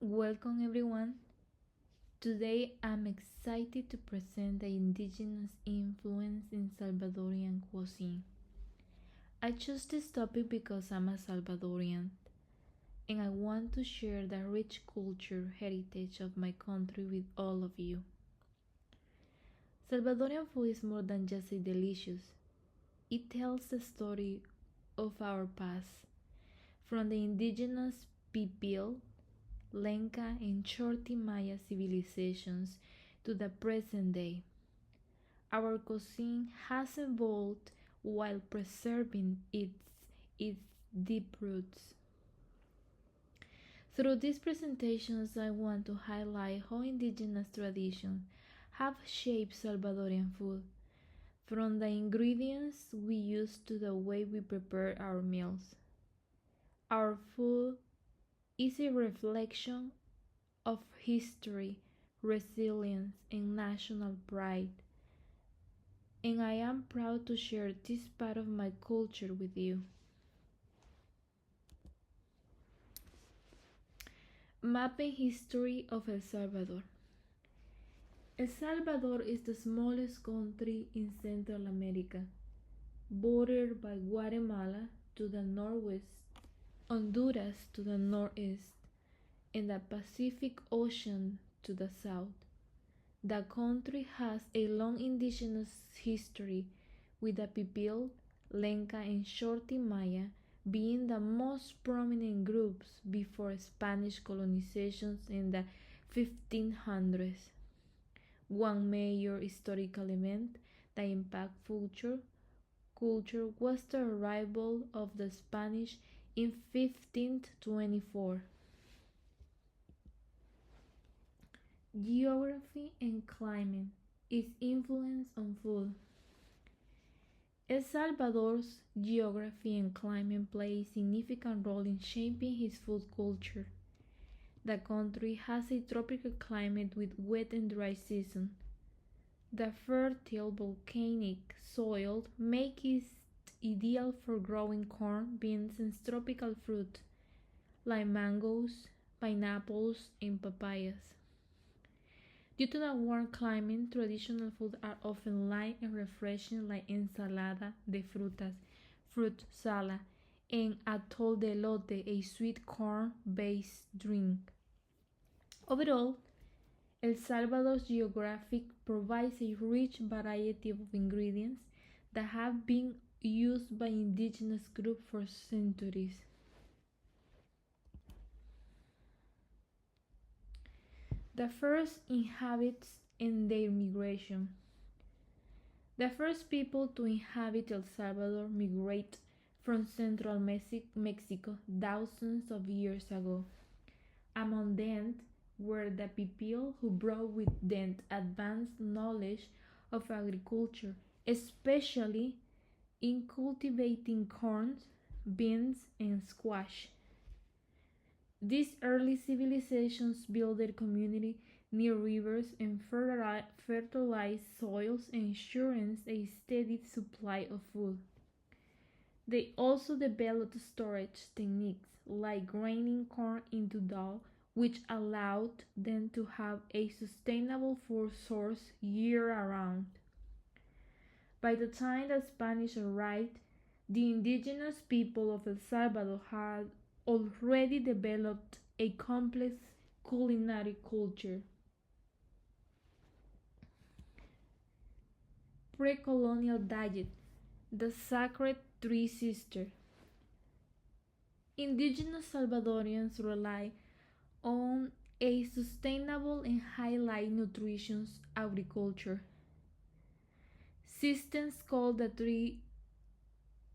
Welcome everyone. Today I'm excited to present the indigenous influence in Salvadorian cuisine. I chose this topic because I'm a Salvadorian and I want to share the rich culture heritage of my country with all of you. Salvadorian food is more than just a delicious. It tells the story of our past, from the indigenous people Lenca and Chorti Maya civilizations to the present day. Our cuisine has evolved while preserving its deep roots. Through these presentations, I want to highlight how indigenous traditions have shaped Salvadorian food, from the ingredients we use to the way we prepare our meals. Our food is a reflection of history, resilience, and national pride, and I am proud to share this part of my culture with you. Mapping history of El Salvador. El Salvador is the smallest country in Central America, bordered by Guatemala to the northwest, Honduras to the northeast, and the Pacific Ocean to the south. The country has a long indigenous history, with the Pipil, Lenca, and Chorti Maya being the most prominent groups before Spanish colonization in the 1500s. One major historical event that impacted culture was the arrival of the Spanish in 1524. Geography and climate, its influence on food. El Salvador's geography and climate play a significant role in shaping its food culture. The country has a tropical climate with wet and dry seasons. The fertile volcanic soil makes it ideal for growing corn, beans, and tropical fruit like mangoes, pineapples, and papayas. Due to the warm climate, traditional foods are often light and refreshing like ensalada de frutas, fruit salad, and atol de elote, a sweet corn-based drink. Overall, El Salvador's geography provides a rich variety of ingredients that have been used by indigenous groups for centuries. The first inhabitants and their migration. The first people to inhabit El Salvador migrated from central Mexico thousands of years ago. Among them were the Pipil, who brought with them advanced knowledge of agriculture, especially in cultivating corn, beans, and squash. These early civilizations built their community near rivers and fertilized soils, ensuring a steady supply of food. They also developed storage techniques like grinding corn into dough, which allowed them to have a sustainable food source year-round. By the time the Spanish arrived, the indigenous people of El Salvador had already developed a complex culinary culture. Pre-colonial diet, the sacred three sisters. Indigenous Salvadorians rely on a sustainable and highly nutritious agriculture. Systems called the three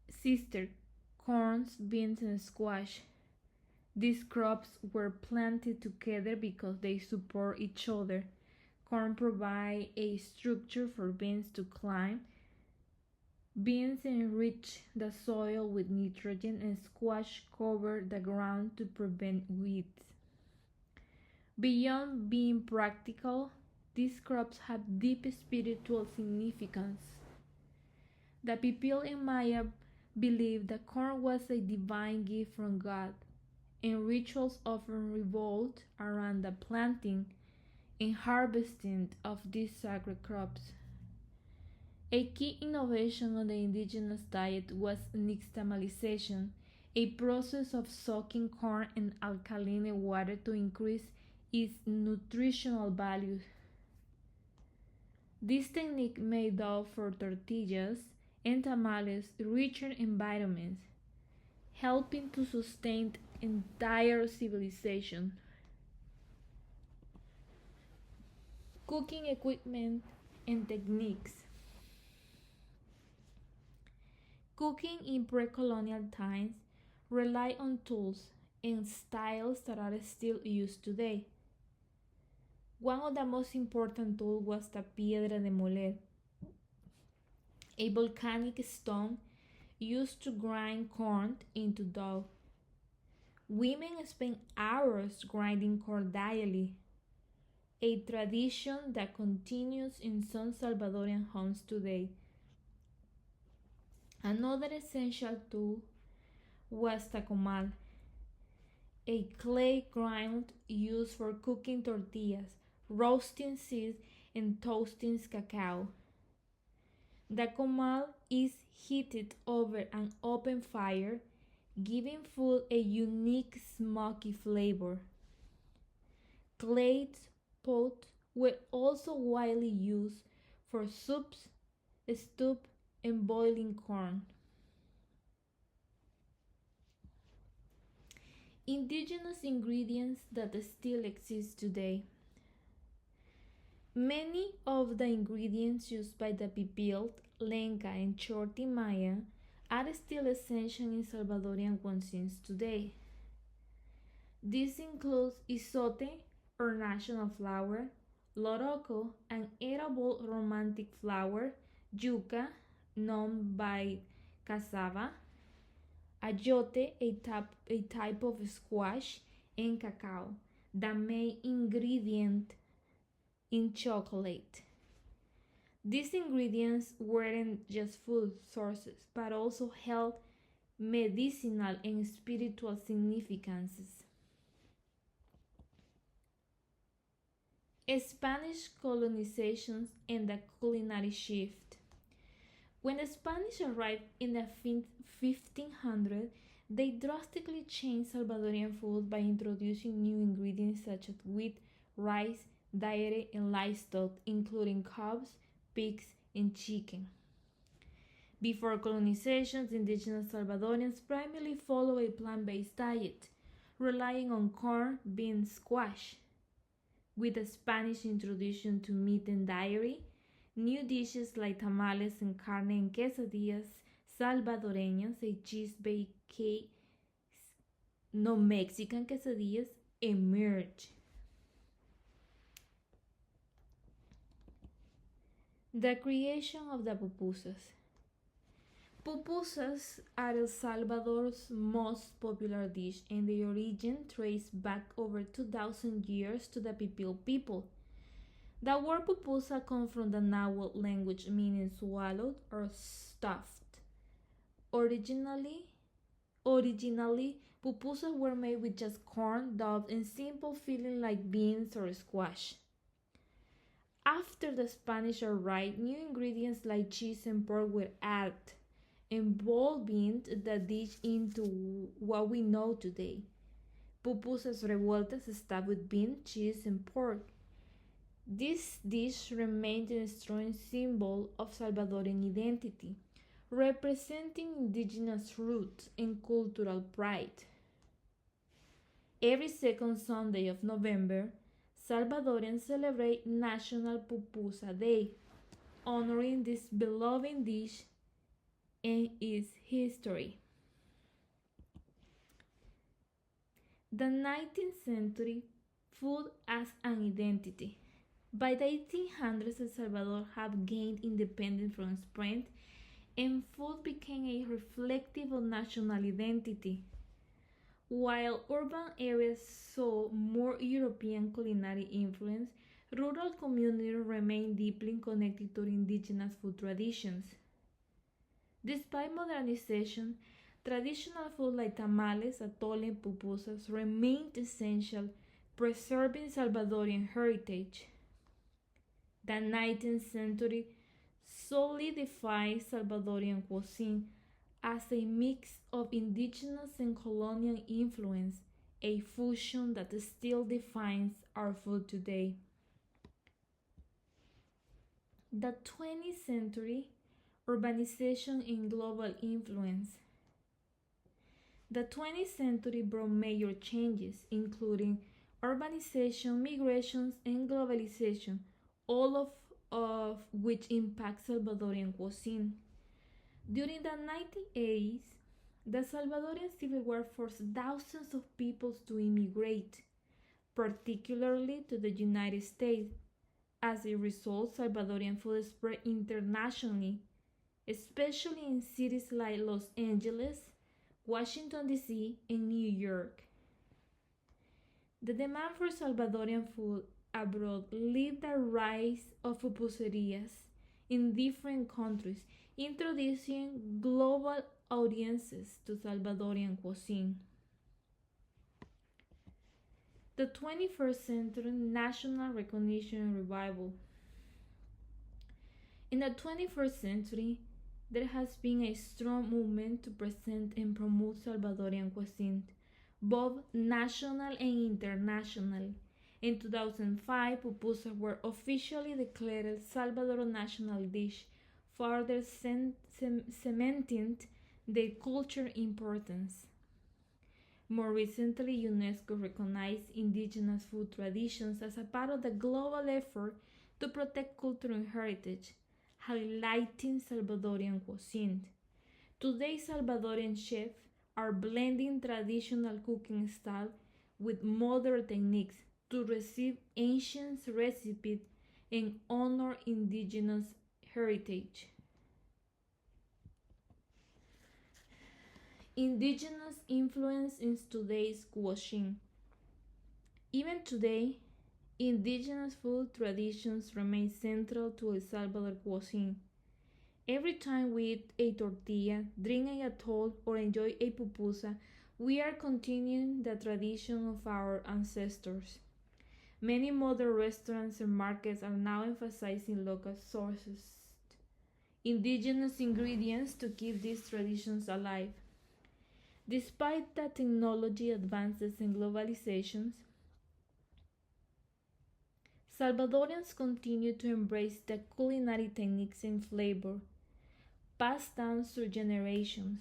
sisters: corn, beans, and squash. These crops were planted together because they support each other. Corn provides a structure for beans to climb. Beans enrich the soil with nitrogen, and squash cover the ground to prevent weeds. Beyond being practical, these crops have deep spiritual significance. The Pipil and Maya believed that corn was a divine gift from God, and rituals often revolved around the planting and harvesting of these sacred crops. A key innovation on the indigenous diet was nixtamalization, a process of soaking corn in alkaline water to increase its nutritional value. This technique made dough for tortillas and tamales richer in vitamins, helping to sustain entire civilization. Cooking equipment and techniques. Cooking in pre-colonial times relied on tools and styles that are still used today. One of the most important tools was the piedra de moler, a volcanic stone used to grind corn into dough. Women spent hours grinding corn daily, a tradition that continues in some Salvadorian homes today. Another essential tool was the comal, a clay grind used for cooking tortillas, roasting seeds, and toasting cacao. The comal is heated over an open fire, giving food a unique smoky flavor. Clay pots were also widely used for soups, stew, and boiling corn. Indigenous ingredients that still exist today. Many of the ingredients used by the Pipil, Lenca, and Chorti Maya are still essential in Salvadorian cuisines today. This includes isote, or national flower, loroco, an edible romantic flower, yuca, known by cassava, ayote, a type of squash, and cacao, the main ingredient in chocolate. These ingredients weren't just food sources, but also held medicinal and spiritual significances. Spanish colonizations and the culinary shift. When the Spanish arrived in the 1500s, they drastically changed Salvadorian food by introducing new ingredients such as wheat, rice, dairy, and livestock, including cows, pigs, and chicken. Before colonizations, indigenous Salvadorians primarily followed a plant-based diet, relying on corn, beans, squash. With the Spanish introduction to meat and dairy, new dishes like tamales and carne and quesadillas salvadoreñas, a cheese-based cake, no Mexican quesadillas, emerged. The creation of the pupusas. Pupusas are El Salvador's most popular dish, and their origin traces back over 2,000 years to the Pipil people. The word pupusa comes from the Nahuatl language meaning swallowed or stuffed. Originally, pupusas were made with just corn, dough, and simple filling like beans or squash. After the Spanish arrived, new ingredients like cheese and pork were added, evolving the dish into what we know today. Pupusas revueltas stuffed with beans, cheese, and pork. This dish remained a strong symbol of Salvadorian identity, representing indigenous roots and cultural pride. Every second Sunday of November, Salvadorians celebrate National Pupusa Day, honoring this beloved dish and its history. The 19th century, food as an identity. By the 1800s, El Salvador had gained independence from Spain, and food became a reflective of national identity. While urban areas saw more European culinary influence, rural communities remained deeply connected to indigenous food traditions. Despite modernization, Traditional food like tamales, atole, and pupusas remained essential, preserving Salvadorian heritage. The 19th century solidified Salvadorian cuisine as a mix of indigenous and colonial influence, a fusion that still defines our food today. The 20th century urbanization and global influence. The 20th century brought major changes, including urbanization, migrations, and globalization, all of which impact Salvadorian cuisine. During the 1980s, the Salvadorian Civil War forced thousands of people to immigrate, particularly to the United States. As a result, Salvadorian food spread internationally, especially in cities like Los Angeles, Washington, D.C., and New York. The demand for Salvadorian food abroad led the rise of pupuserias in different countries, introducing global audiences to Salvadorian cuisine. The 21st century national recognition and revival. In the 21st century, there has been a strong movement to present and promote Salvadorian cuisine, both national and international. In 2005, pupusas were officially declared Salvador national dish, further cementing their cultural importance. More recently, UNESCO recognized indigenous food traditions as a part of the global effort to protect cultural heritage, highlighting Salvadorian cuisine. Today, Salvadorian chefs are blending traditional cooking style with modern techniques to receive ancient recipes and honor indigenous heritage. Indigenous influence in today's cuisine. Even today, indigenous food traditions remain central to El Salvador cuisine. Every time we eat a tortilla, drink a atol, or enjoy a pupusa, we are continuing the tradition of our ancestors. Many modern restaurants and markets are now emphasizing local sources, indigenous ingredients to keep these traditions alive. Despite the technology advances and globalizations, Salvadorians continue to embrace the culinary techniques and flavor passed down through generations.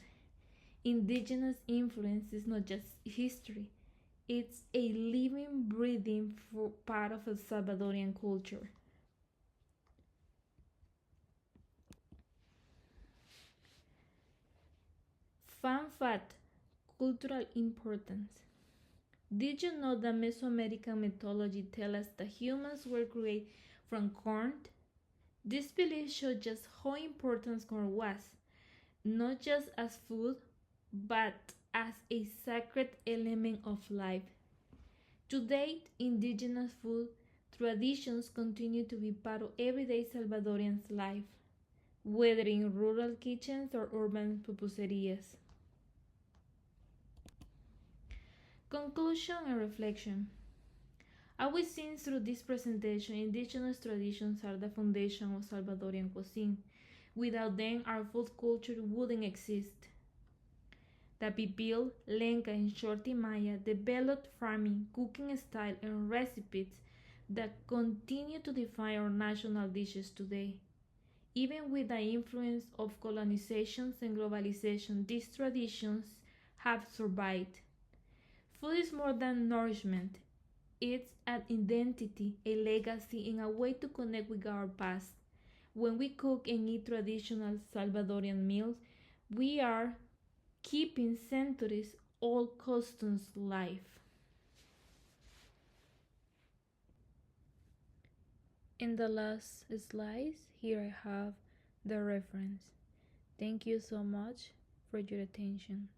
Indigenous influence is not just history, it's a living, breathing part of El Salvadorian culture. Fun fact: cultural importance. Did you know that Mesoamerican mythology tells us that humans were created from corn? This belief shows just how important corn was, not just as food, but as a sacred element of life. To date, indigenous food traditions continue to be part of everyday Salvadorians' life, whether in rural kitchens or urban pupuserias. Conclusion and reflection. As we've seen through this presentation, indigenous traditions are the foundation of Salvadorian cuisine. Without them, our food culture wouldn't exist. The Pipil, Lenca, and Shorty Maya developed farming, cooking style, and recipes that continue to define our national dishes today. Even with the influence of colonizations and globalization, these traditions have survived. Food is more than nourishment. It's an identity, a legacy, and a way to connect with our past. When we cook and eat traditional Salvadorian meals, we are keeping centuries old customs alive. In the last slides, here I have the reference. Thank you so much for your attention.